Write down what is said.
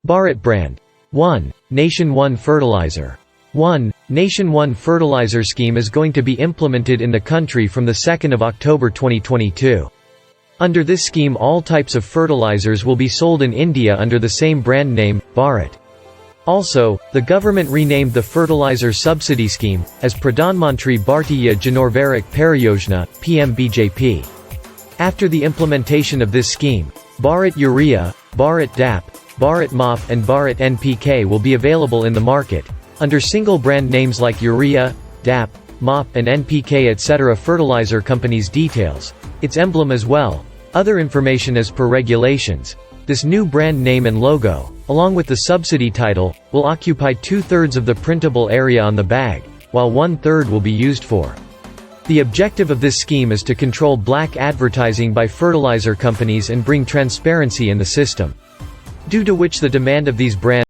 Bharat brand. 1. Nation 1 fertilizer. 1. Nation 1 fertilizer scheme is going to be implemented in the country from the 2nd of October 2022. Under this scheme all types of fertilizers will be sold in India under the same brand name, Bharat. Also, the government renamed the fertilizer subsidy scheme as Pradhan Mantri Bhartiya Janurvarik Pariyojana (PMBJP). After the implementation of this scheme, Bharat Urea, Bharat DAP, Bharat MOP and Bharat NPK will be available in the market, under single brand names like Urea, DAP, MOP and NPK etc. Fertilizer companies details, its emblem as well, other information as per regulations. This new brand name and logo, along with the subsidy title, will occupy 2/3 of the printable area on the bag, while 1/3 will be used for. The objective of this scheme is to control black advertising by fertilizer companies and bring transparency in the system. Due to which the demand of these brands